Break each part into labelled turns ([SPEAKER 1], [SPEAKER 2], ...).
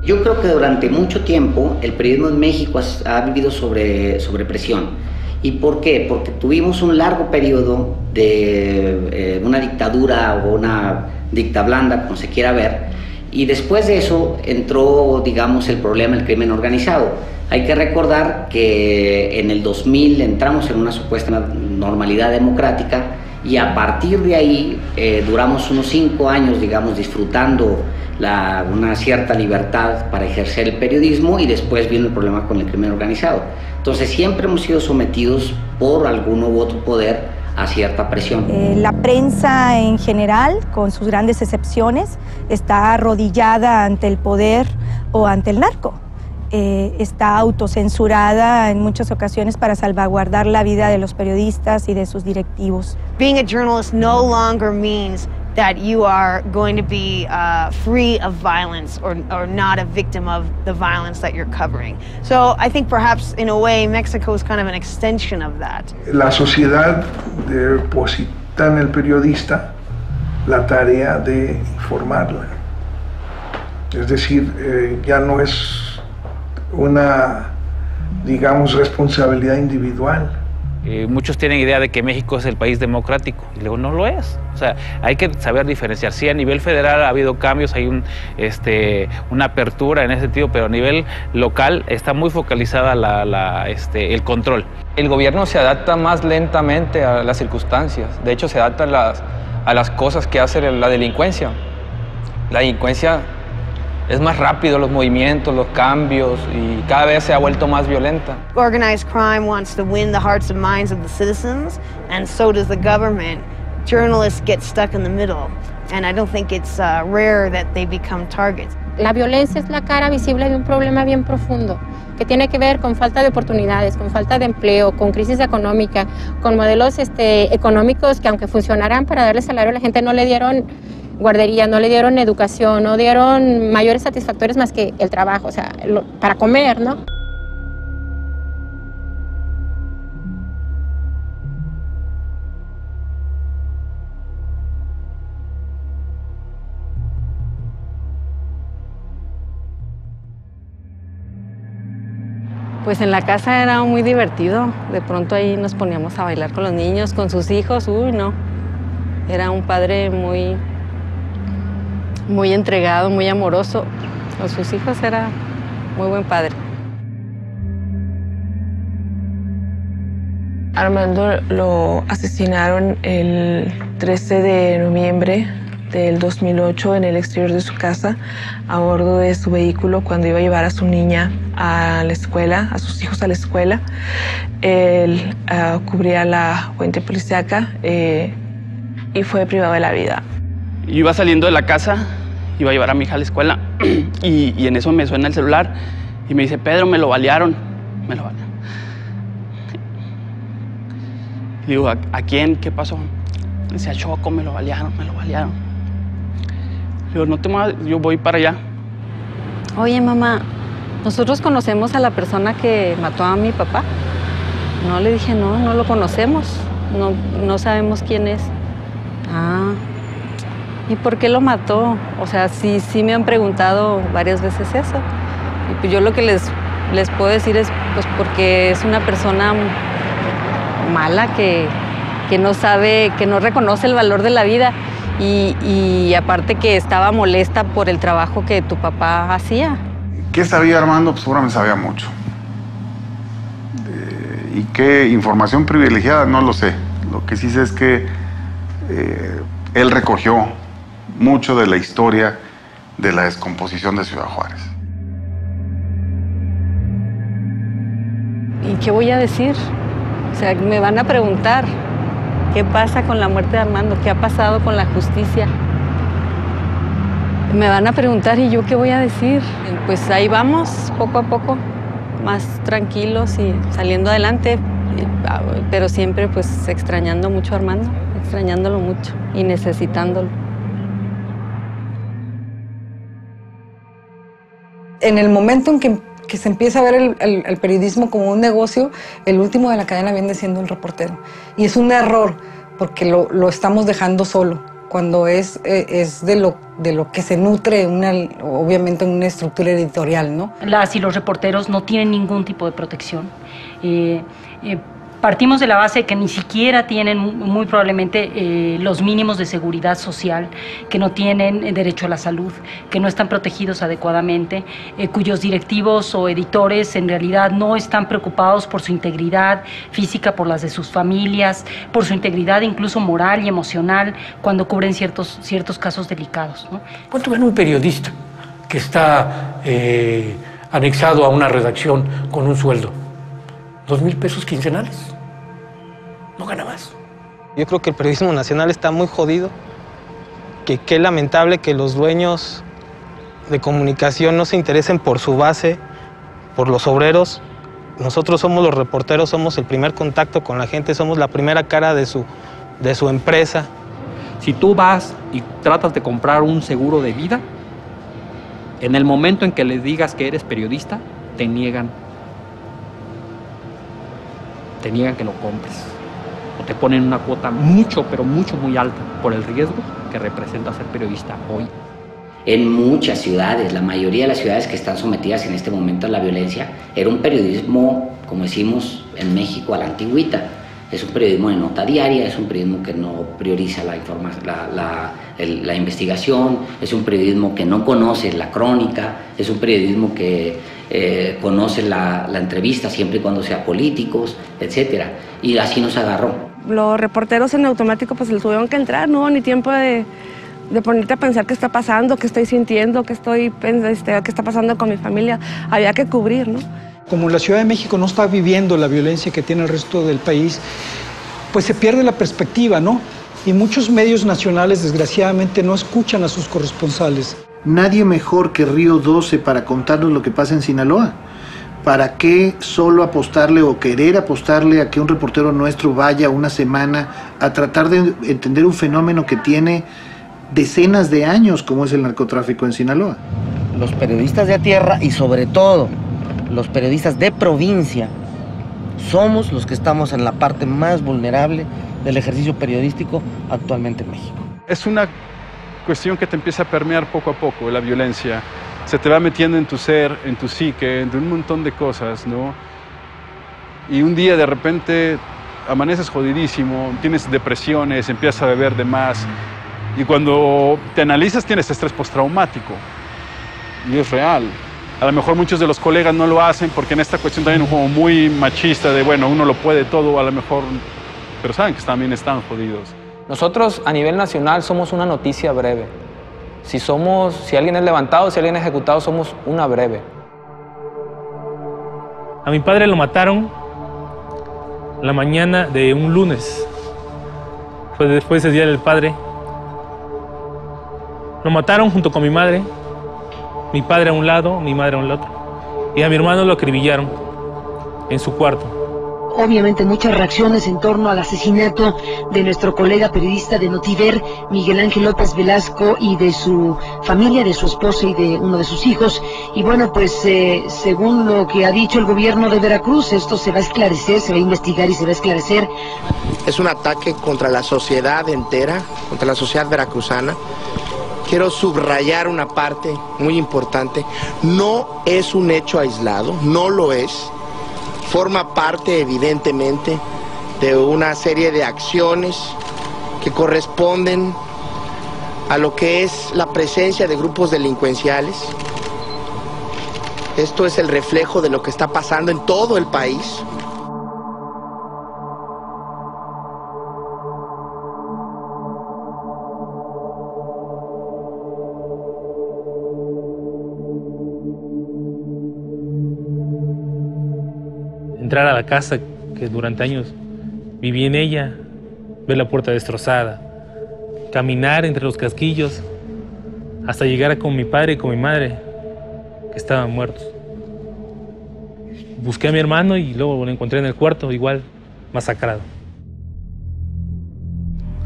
[SPEAKER 1] Yo creo que durante mucho tiempo el periodismo en México ha vivido sobre presión. ¿Y por qué? Porque tuvimos un largo periodo de una dictadura o una dicta blanda, como se quiera ver, y después de eso entró, digamos, el problema del crimen organizado. Hay que recordar que en el 2000 entramos en una supuesta normalidad democrática y a partir de ahí duramos unos 5 años, digamos, disfrutando una cierta libertad para ejercer el periodismo, y después vino el problema con el crimen organizado. Entonces siempre hemos sido sometidos por alguno u otro poder a cierta presión.
[SPEAKER 2] La prensa en general, con sus grandes excepciones, está arrodillada ante el poder o ante el narco. Está autocensurada en muchas ocasiones para salvaguardar la vida de los periodistas y de sus directivos.
[SPEAKER 3] Being a journalist no longer means that you are going to be free of violence or not a victim of the violence that you're covering. So I think perhaps in a way Mexico is kind of an extension of that.
[SPEAKER 4] La sociedad deposita en el periodista la tarea de informarla. Es decir, ya no es una, digamos, responsabilidad individual.
[SPEAKER 5] Muchos tienen idea de que México es el país democrático, y luego no lo es. O sea, hay que saber diferenciar. Sí, a nivel federal ha habido cambios, hay una apertura en ese sentido, pero a nivel local está muy focalizada el control.
[SPEAKER 6] El gobierno se adapta más lentamente a las circunstancias. De hecho, se adapta a las cosas que hace la delincuencia. La delincuencia es más rápido, los movimientos, los cambios, y cada vez se ha vuelto más violenta.
[SPEAKER 3] Organized crime wants to win the hearts and minds of the citizens, and so does the government. Journalists get stuck in the middle, and I don't think it's rare that they become targets.
[SPEAKER 7] La violencia es la cara visible de un problema bien profundo, que tiene que ver con falta de oportunidades, con falta de empleo, con crisis económica, con modelos económicos que, aunque funcionaran para darle salario a la gente, no le dieron guardería, no le dieron educación, no dieron mayores satisfactores más que el trabajo, o sea, para comer, ¿no?
[SPEAKER 8] Pues en la casa era muy divertido. De pronto ahí nos poníamos a bailar con los niños, con sus hijos. Uy, no. Era un padre muy entregado, muy amoroso. Con sus hijos era muy buen padre.
[SPEAKER 9] Armando lo asesinaron el 13 de noviembre del 2008 en el exterior de su casa, a bordo de su vehículo, cuando iba a llevar a su niña a la escuela, a sus hijos a la escuela. Él cubría la fuente policíaca y fue privado de la vida.
[SPEAKER 10] Yo iba saliendo de la casa, iba a llevar a mi hija a la escuela y en eso me suena el celular y me dice: Pedro, me lo balearon. Me lo balearon. Y digo: ¿a quién? ¿Qué pasó? Dice: a Choco, me lo balearon, me lo balearon. Digo: no te muevas, yo voy para allá.
[SPEAKER 8] Oye, mamá, nosotros conocemos a la persona que mató a mi papá. No, le dije: no lo conocemos, no sabemos quién es. Ah, ¿y por qué lo mató? O sea, sí me han preguntado varias veces eso. Y pues yo lo que les puedo decir es pues porque es una persona mala que no sabe, que no reconoce el valor de la vida y aparte que estaba molesta por el trabajo que tu papá hacía.
[SPEAKER 11] ¿Qué sabía Armando? Pues seguramente sabía mucho. ¿Y qué información privilegiada? No lo sé. Lo que sí sé es que él recogió mucho de la historia de la descomposición de Ciudad Juárez.
[SPEAKER 8] ¿Y qué voy a decir? O sea, me van a preguntar qué pasa con la muerte de Armando, qué ha pasado con la justicia. Me van a preguntar, ¿y yo qué voy a decir? Pues ahí vamos, poco a poco, más tranquilos y saliendo adelante, pero siempre pues extrañando mucho a Armando, extrañándolo mucho y necesitándolo.
[SPEAKER 12] En el momento en que se empieza a ver el periodismo como un negocio, el último de la cadena viene siendo el reportero. Y es un error, porque lo estamos dejando solo. cuando es de lo que se nutre obviamente una estructura editorial, ¿no?
[SPEAKER 13] Las y los reporteros no tienen ningún tipo de protección. Partimos de la base de que ni siquiera tienen muy probablemente los mínimos de seguridad social, que no tienen derecho a la salud, que no están protegidos adecuadamente, cuyos directivos o editores en realidad no están preocupados por su integridad física, por las de sus familias, por su integridad incluso moral y emocional cuando cubren ciertos casos delicados, ¿no?
[SPEAKER 14] ¿Cuánto gana un periodista que está anexado a una redacción con un sueldo? $2,000 pesos quincenales. No gana más.
[SPEAKER 15] Yo creo que el periodismo nacional está muy jodido. Qué lamentable que los dueños de comunicación no se interesen por su base, por los obreros. Nosotros somos los reporteros, somos el primer contacto con la gente, somos la primera cara de su empresa.
[SPEAKER 16] Si tú vas y tratas de comprar un seguro de vida, en el momento en que les digas que eres periodista, te niegan que lo compres. O te ponen una cuota mucho, pero mucho, muy alta por el riesgo que representa ser periodista hoy.
[SPEAKER 1] En muchas ciudades, la mayoría de las ciudades que están sometidas en este momento a la violencia, era un periodismo, como decimos en México, a la antigüita. Es un periodismo de nota diaria, es un periodismo que no prioriza la investigación, es un periodismo que no conoce la crónica, es un periodismo que conoce la entrevista siempre y cuando sea políticos, etc. Y así nos agarró.
[SPEAKER 17] Los reporteros en automático pues les tuvieron que entrar, no hubo ni tiempo de ponerte a pensar qué está pasando, qué estoy sintiendo, qué está pasando con mi familia. Había que cubrir, ¿no?
[SPEAKER 18] Como la Ciudad de México no está viviendo la violencia que tiene el resto del país, pues se pierde la perspectiva, ¿no? Y muchos medios nacionales, desgraciadamente, no escuchan a sus corresponsales.
[SPEAKER 19] Nadie mejor que Río 12 para contarnos lo que pasa en Sinaloa. ¿Para qué solo apostarle o querer apostarle a que un reportero nuestro vaya una semana a tratar de entender un fenómeno que tiene decenas de años, como es el narcotráfico en Sinaloa?
[SPEAKER 20] Los periodistas de tierra y sobre todo los periodistas de provincia somos los que estamos en la parte más vulnerable del ejercicio periodístico actualmente en México.
[SPEAKER 21] Es una cuestión que te empieza a permear poco a poco, la violencia. Se te va metiendo en tu ser, en tu psique, en un montón de cosas, ¿no? Y un día de repente amaneces jodidísimo, tienes depresiones, empiezas a beber de más. Y cuando te analizas tienes estrés postraumático. Y es real. A lo mejor muchos de los colegas no lo hacen porque en esta cuestión también es un juego muy machista de, bueno, uno lo puede todo, a lo mejor, pero saben que también están jodidos.
[SPEAKER 6] Nosotros a nivel nacional somos una noticia breve. Si alguien es levantado, si alguien es ejecutado, somos una breve.
[SPEAKER 5] A mi padre lo mataron la mañana de un lunes. Fue después del Día del Padre. Lo mataron junto con mi madre. Mi padre a un lado, mi madre a un otro. Y a mi hermano lo acribillaron en su cuarto.
[SPEAKER 22] Obviamente muchas reacciones en torno al asesinato de nuestro colega periodista de Notiver, Miguel Ángel López Velasco, y de su familia, de su esposa y de uno de sus hijos. Y bueno, pues según lo que ha dicho el gobierno de Veracruz, esto se va a esclarecer, se va a investigar y se va a esclarecer.
[SPEAKER 23] Es un ataque contra la sociedad entera, contra la sociedad veracruzana. Quiero subrayar una parte muy importante. No es un hecho aislado, no lo es. Forma parte, evidentemente, de una serie de acciones que corresponden a lo que es la presencia de grupos delincuenciales. Esto es el reflejo de lo que está pasando en todo el país.
[SPEAKER 5] Entrar a la casa que durante años viví en ella, ver la puerta destrozada, caminar entre los casquillos hasta llegar con mi padre y con mi madre, que estaban muertos. Busqué a mi hermano y luego lo encontré en el cuarto, igual masacrado.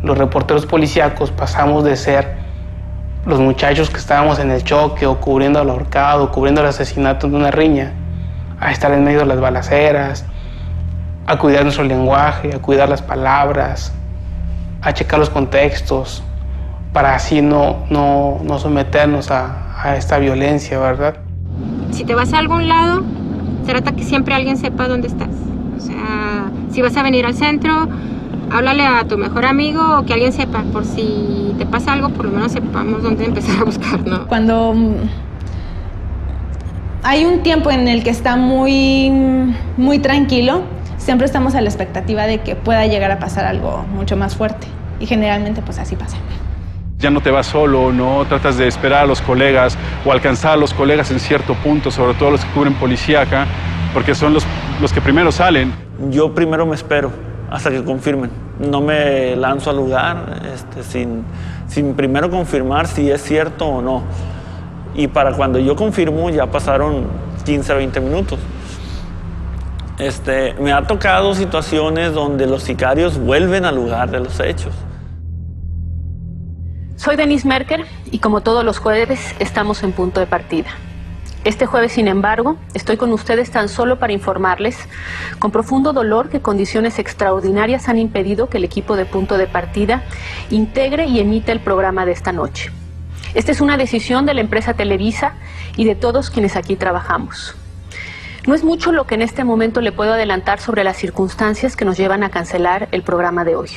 [SPEAKER 24] Los reporteros policíacos pasamos de ser los muchachos que estábamos en el choque o cubriendo el ahorcado, cubriendo el asesinato de una riña, a estar en medio de las balaceras, a cuidar nuestro lenguaje, a cuidar las palabras, a checar los contextos, para así no someternos a esta violencia, ¿verdad?
[SPEAKER 2] Si te vas a algún lado, trata que siempre alguien sepa dónde estás. O sea, si vas a venir al centro, háblale a tu mejor amigo o que alguien sepa, por si te pasa algo, por lo menos sepamos dónde empezar a buscar, ¿no?
[SPEAKER 3] Cuando hay un tiempo en el que está muy tranquilo, siempre estamos a la expectativa de que pueda llegar a pasar algo mucho más fuerte. Y generalmente pues así pasa.
[SPEAKER 21] Ya no te vas solo, ¿no? Tratas de esperar a los colegas o alcanzar a los colegas en cierto punto, sobre todo los que cubren policíaca, porque son los que primero salen.
[SPEAKER 4] Yo primero me espero hasta que confirmen. No me lanzo al lugar sin primero confirmar si es cierto o no. Y para cuando yo confirmo ya pasaron 15 20 minutos. Me ha tocado situaciones donde los sicarios vuelven al lugar de los hechos.
[SPEAKER 7] Soy Denise Merker y como todos los jueves estamos en punto de partida. Este jueves, sin embargo, estoy con ustedes tan solo para informarles con profundo dolor que condiciones extraordinarias han impedido que el equipo de punto de partida integre y emita el programa de esta noche. Esta es una decisión de la empresa Televisa y de todos quienes aquí trabajamos. No es mucho lo que en este momento le puedo adelantar sobre las circunstancias que nos llevan a cancelar el programa de hoy.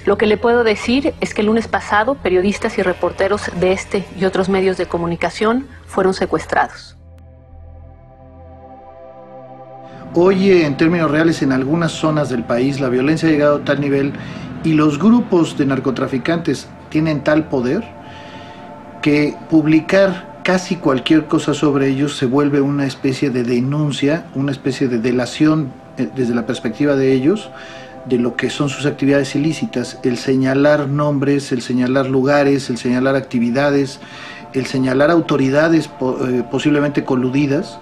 [SPEAKER 7] Lo que le puedo decir es que el lunes pasado, periodistas y reporteros de este y otros medios de comunicación fueron secuestrados.
[SPEAKER 19] Hoy, en términos reales, en algunas zonas del país la violencia ha llegado a tal nivel y los grupos de narcotraficantes tienen tal poder que publicar casi cualquier cosa sobre ellos se vuelve una especie de denuncia, una especie de delación desde la perspectiva de ellos, de lo que son sus actividades ilícitas, el señalar nombres, el señalar lugares, el señalar actividades, el señalar autoridades posiblemente coludidas.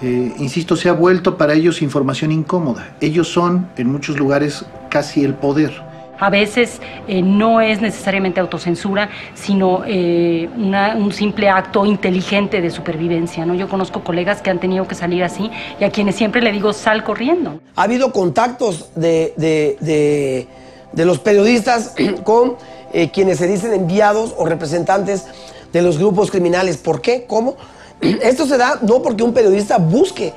[SPEAKER 19] Insisto, se ha vuelto para ellos información incómoda. Ellos son, en muchos lugares, casi el poder.
[SPEAKER 13] A veces no es necesariamente autocensura, sino un simple acto inteligente de supervivencia, ¿no? Yo conozco colegas que han tenido que salir así y a quienes siempre le digo, sal corriendo.
[SPEAKER 25] Ha habido contactos de los periodistas con quienes se dicen enviados o representantes de los grupos criminales. ¿Por qué? ¿Cómo? Esto se da no porque un periodista busque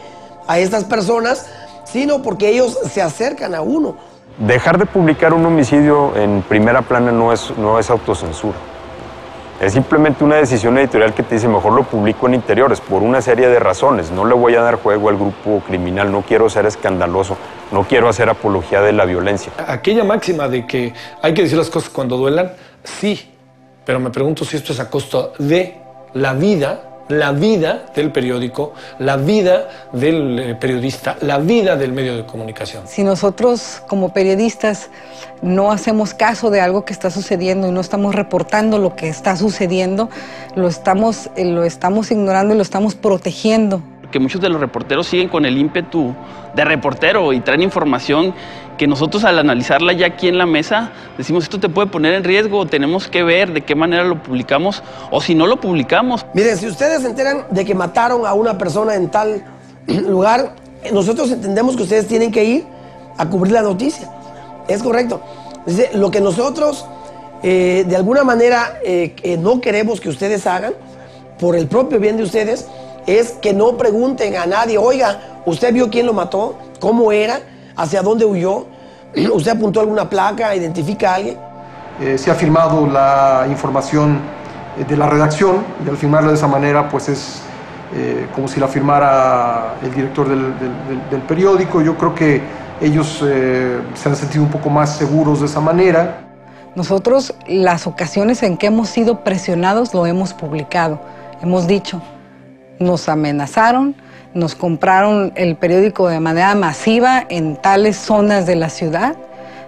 [SPEAKER 25] a estas personas, sino porque ellos se acercan a uno.
[SPEAKER 26] Dejar de publicar un homicidio en primera plana no es autocensura. Es simplemente una decisión editorial que te dice, mejor lo publico en interiores, por una serie de razones. No le voy a dar juego al grupo criminal, no quiero ser escandaloso, no quiero hacer apología de la violencia.
[SPEAKER 27] Aquella máxima de que hay que decir las cosas cuando duelan, sí, pero me pregunto si esto es a costa de la vida del periódico, la vida del periodista, la vida del medio de comunicación.
[SPEAKER 12] Si nosotros como periodistas no hacemos caso de algo que está sucediendo y no estamos reportando lo que está sucediendo, lo estamos ignorando y lo estamos protegiendo.
[SPEAKER 10] Que muchos de los reporteros siguen con el ímpetu de reportero y traen información que nosotros al analizarla ya aquí en la mesa decimos esto te puede poner en riesgo, tenemos que ver de qué manera lo publicamos o si no lo publicamos.
[SPEAKER 25] Miren, si ustedes se enteran de que mataron a una persona en tal lugar, nosotros entendemos que ustedes tienen que ir a cubrir la noticia. Es correcto. Dice, lo que nosotros de alguna manera no queremos que ustedes hagan por el propio bien de ustedes es que no pregunten a nadie, oiga, ¿usted vio quién lo mató? ¿Cómo era? ¿Hacia dónde huyó? ¿Usted apuntó alguna placa? ¿Identifica a alguien?
[SPEAKER 28] Se ha firmado la información de la redacción y al firmarla de esa manera pues es como si la firmara el director del periódico. Yo creo que ellos se han sentido un poco más seguros de esa manera.
[SPEAKER 12] Nosotros las ocasiones en que hemos sido presionados lo hemos publicado, hemos dicho. Nos amenazaron, nos compraron el periódico de manera masiva en tales zonas de la ciudad,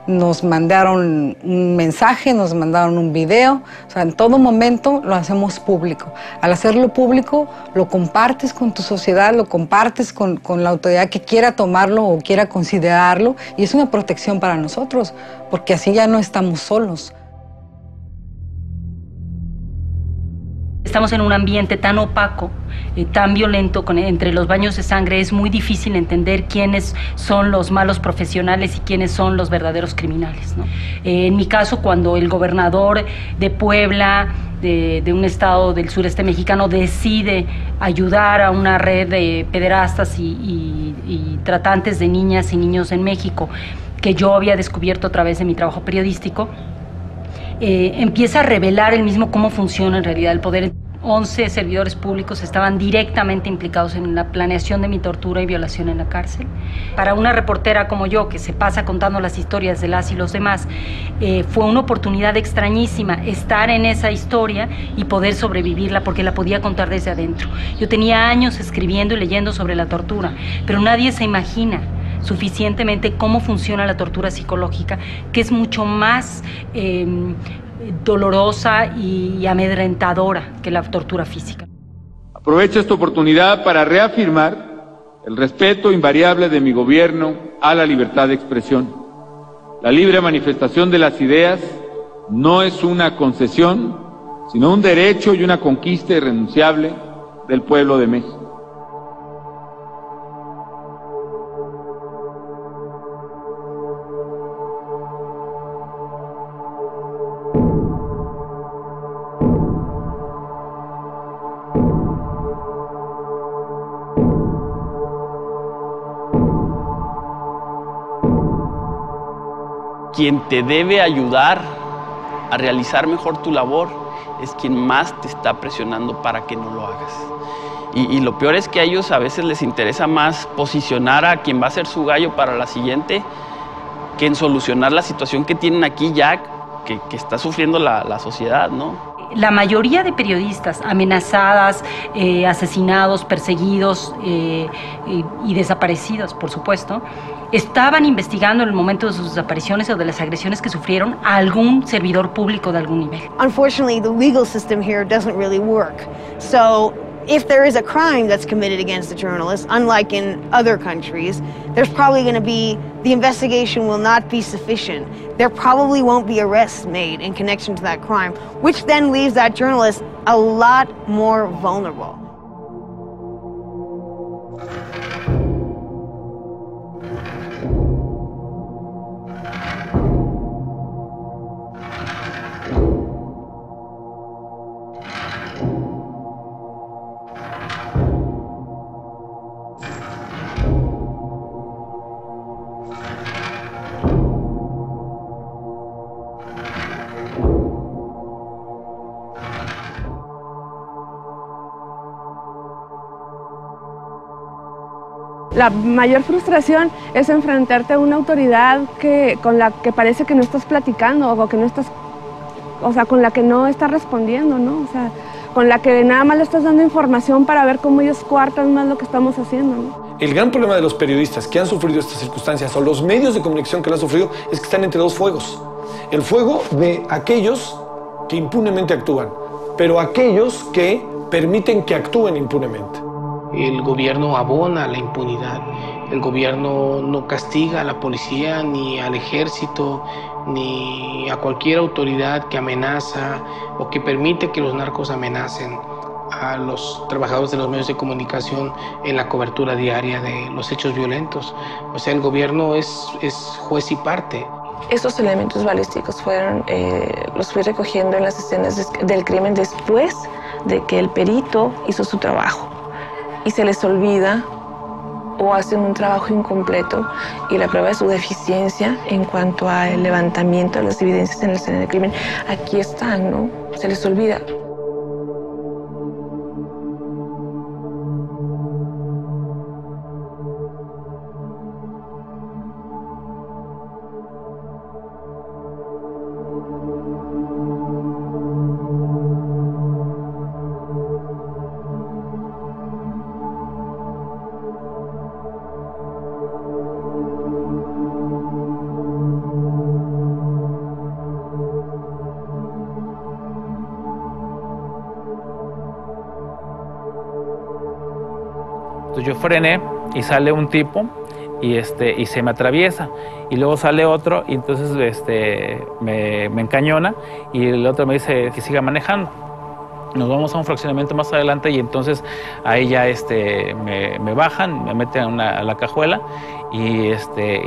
[SPEAKER 12] nos mandaron un mensaje, nos mandaron un video, o sea, en todo momento lo hacemos público. Al hacerlo público, lo compartes con tu sociedad, lo compartes con la autoridad que quiera tomarlo o quiera considerarlo, y es una protección para nosotros, porque así ya no estamos solos.
[SPEAKER 13] Estamos en un ambiente tan opaco, tan violento, entre los baños de sangre. Es muy difícil entender quiénes son los malos profesionales y quiénes son los verdaderos criminales, ¿no? En mi caso, cuando el gobernador de Puebla, de un estado del sureste mexicano, decide ayudar a una red de pederastas y tratantes de niñas y niños en México, que yo había descubierto a través de mi trabajo periodístico, empieza a revelar él mismo cómo funciona en realidad el poder. 11 servidores públicos estaban directamente implicados en la planeación de mi tortura y violación en la cárcel. Para una reportera como yo, que se pasa contando las historias de las y los demás, fue una oportunidad extrañísima estar en esa historia y poder sobrevivirla, porque la podía contar desde adentro. Yo tenía años escribiendo y leyendo sobre la tortura, pero nadie se imagina suficientemente cómo funciona la tortura psicológica, que es mucho más dolorosa y amedrentadora que la tortura física.
[SPEAKER 1] Aprovecho esta oportunidad para reafirmar el respeto invariable de mi gobierno a la libertad de expresión. La libre manifestación de las ideas no es una concesión, sino un derecho y una conquista irrenunciable del pueblo de México.
[SPEAKER 10] Quien te debe ayudar a realizar mejor tu labor es quien más te está presionando para que no lo hagas. Y lo peor es que a ellos a veces les interesa más posicionar a quien va a ser su gallo para la siguiente que en solucionar la situación que tienen aquí ya, que está sufriendo la sociedad, ¿no?
[SPEAKER 13] La mayoría de periodistas amenazadas, asesinados, perseguidos y desaparecidos, por supuesto, estaban investigando en el momento de sus desapariciones o de las agresiones que sufrieron a algún servidor público de algún nivel.
[SPEAKER 8] Unfortunately, the legal system here doesn't really work. So if there is a crime that's committed against a journalist, unlike in other countries, there's probably going to be, the investigation will not be sufficient. There probably won't be arrests made in connection to that crime, which then leaves that journalist a lot more vulnerable.
[SPEAKER 9] La mayor frustración es enfrentarte a una autoridad con la que parece que no estás platicando o que no estás, o sea, con la que no estás respondiendo, ¿no? O sea, con la que nada más le estás dando información para ver cómo ellos coartan más lo que estamos haciendo, ¿no?
[SPEAKER 27] El gran problema de los periodistas que han sufrido estas circunstancias o los medios de comunicación que lo han sufrido es que están entre dos fuegos. El fuego de aquellos que impunemente actúan, pero aquellos que permiten que actúen impunemente.
[SPEAKER 24] El gobierno abona la impunidad, el gobierno no castiga a la policía, ni al ejército, ni a cualquier autoridad que amenaza o que permite que los narcos amenacen a los trabajadores de los medios de comunicación en la cobertura diaria de los hechos violentos. O sea, el gobierno es juez y parte.
[SPEAKER 9] Estos elementos balísticos los fui recogiendo en las escenas del crimen después de que el perito hizo su trabajo. Y se les olvida o hacen un trabajo incompleto y la prueba de su deficiencia en cuanto al levantamiento de las evidencias en la escena del crimen. Aquí están, ¿no? Se les olvida.
[SPEAKER 5] Entonces yo frené y sale un tipo y se me atraviesa y luego sale otro y entonces me encañona y el otro me dice que siga manejando. Nos vamos a un fraccionamiento más adelante y entonces ahí ya me bajan, me meten a la cajuela y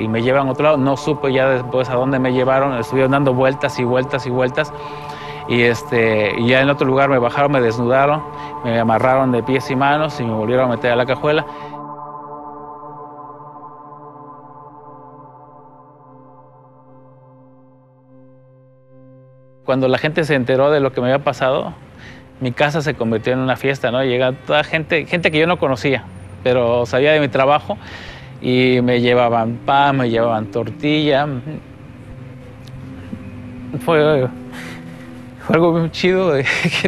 [SPEAKER 5] me llevan a otro lado. No supe ya después a dónde me llevaron, estuvieron dando vueltas y vueltas y vueltas. Y ya en otro lugar me bajaron, me desnudaron, me amarraron de pies y manos y me volvieron a meter a la cajuela. Cuando la gente se enteró de lo que me había pasado, mi casa se convirtió en una fiesta, ¿no? Llega toda gente que yo no conocía, pero sabía de mi trabajo y me llevaban pan, me llevaban tortilla. Fue algo muy chido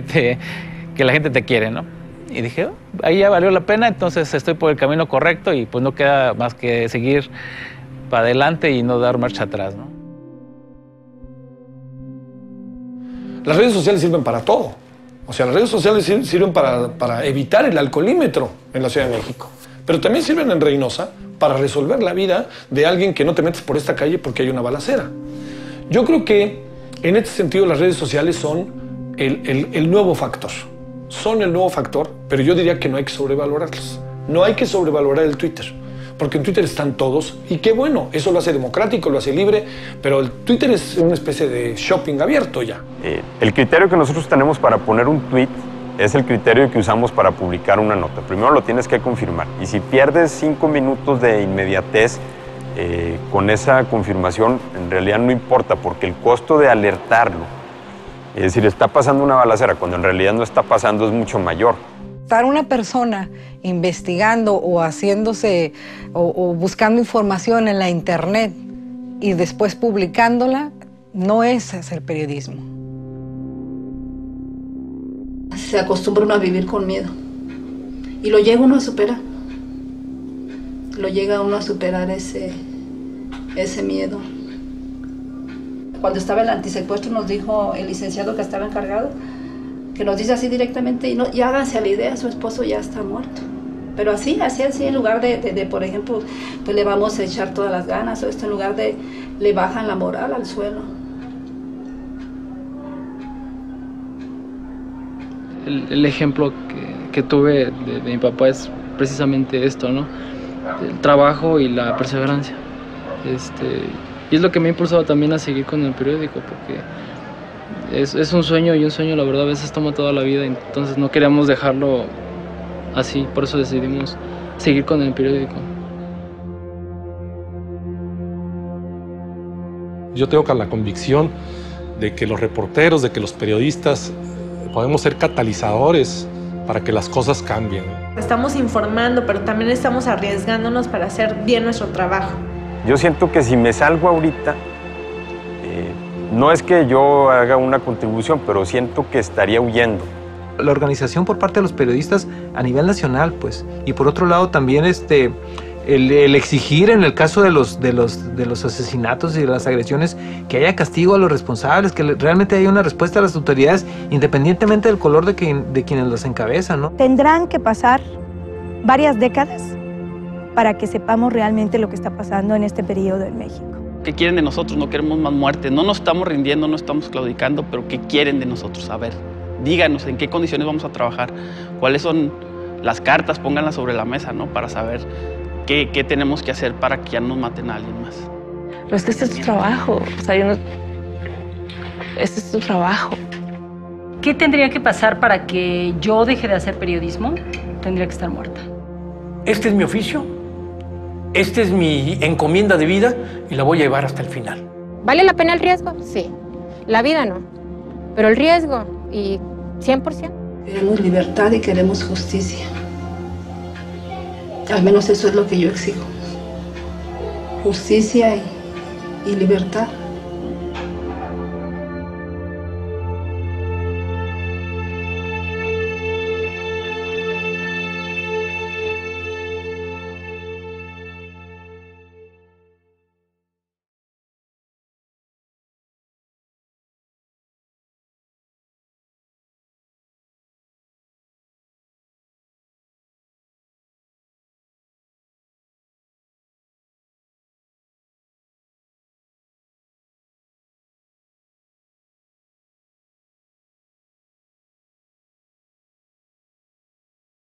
[SPEAKER 5] que la gente te quiere, ¿no? Y dije, ahí ya valió la pena, entonces estoy por el camino correcto y pues no queda más que seguir para adelante y no dar marcha atrás, ¿no?
[SPEAKER 27] Las redes sociales sirven para todo. O sea, las redes sociales sirven para evitar el alcoholímetro en la Ciudad de México. Pero también sirven en Reynosa para resolver la vida de alguien que no te metes por esta calle porque hay una balacera. Yo creo que en este sentido las redes sociales son el nuevo factor. Son el nuevo factor, pero yo diría que no hay que sobrevalorarlos. No hay que sobrevalorar el Twitter. Porque en Twitter están todos, y qué bueno, eso lo hace democrático, lo hace libre, pero el Twitter es una especie de shopping abierto ya.
[SPEAKER 26] El criterio que nosotros tenemos para poner un tweet es el criterio que usamos para publicar una nota. Primero lo tienes que confirmar, y si pierdes 5 minutos de inmediatez con esa confirmación, en realidad no importa, porque el costo de alertarlo, es decir, está pasando una balacera, cuando en realidad no está pasando, es mucho mayor.
[SPEAKER 12] Estar una persona investigando o haciéndose o buscando información en la internet y después publicándola no es hacer periodismo.
[SPEAKER 6] Se acostumbra uno a vivir con miedo y lo llega uno a superar. Lo llega uno a superar ese miedo. Cuando estaba el antisecuestro nos dijo el licenciado que estaba encargado, que nos dice así directamente, y háganse a la idea, su esposo ya está muerto. Pero así, en lugar de por ejemplo, pues le vamos a echar todas las ganas, o esto, en lugar de, le bajan la moral al suelo.
[SPEAKER 11] El ejemplo que tuve de mi papá es precisamente esto, ¿no? El trabajo y la perseverancia. Y es lo que me ha impulsado también a seguir con el periódico, porque es un sueño, y un sueño la verdad a veces toma toda la vida, entonces no queríamos dejarlo así, por eso decidimos seguir con el periódico.
[SPEAKER 14] Yo tengo la convicción de que los reporteros, de que los periodistas podemos ser catalizadores para que las cosas cambien.
[SPEAKER 3] Estamos informando, pero también estamos arriesgándonos para hacer bien nuestro trabajo.
[SPEAKER 26] Yo siento que si me salgo ahorita, no es que yo haga una contribución, pero siento que estaría huyendo.
[SPEAKER 15] La organización por parte de los periodistas a nivel nacional, pues, y por otro lado también el exigir en el caso de los asesinatos y de las agresiones que haya castigo a los responsables, que realmente haya una respuesta a las autoridades independientemente del color de quienes los encabezan, ¿no?
[SPEAKER 16] Tendrán que pasar varias décadas para que sepamos realmente lo que está pasando en este periodo en México.
[SPEAKER 10] ¿Qué quieren de nosotros? No queremos más muerte, no nos estamos rindiendo, no estamos claudicando, pero ¿qué quieren de nosotros? A ver, díganos en qué condiciones vamos a trabajar, cuáles son las cartas, pónganlas sobre la mesa, ¿no? Para saber qué tenemos que hacer para que ya no maten a alguien más.
[SPEAKER 9] Pero es que este es tu trabajo, o sea, este es tu trabajo.
[SPEAKER 13] ¿Qué tendría que pasar para que yo deje de hacer periodismo? Tendría que estar muerta.
[SPEAKER 27] Este es mi oficio, esta es mi encomienda de vida y la voy a llevar hasta el final.
[SPEAKER 2] ¿Vale la pena el riesgo? Sí. La vida no. Pero el riesgo, y 100%.
[SPEAKER 6] Queremos libertad y queremos justicia. Al menos eso es lo que yo exijo. Justicia y libertad.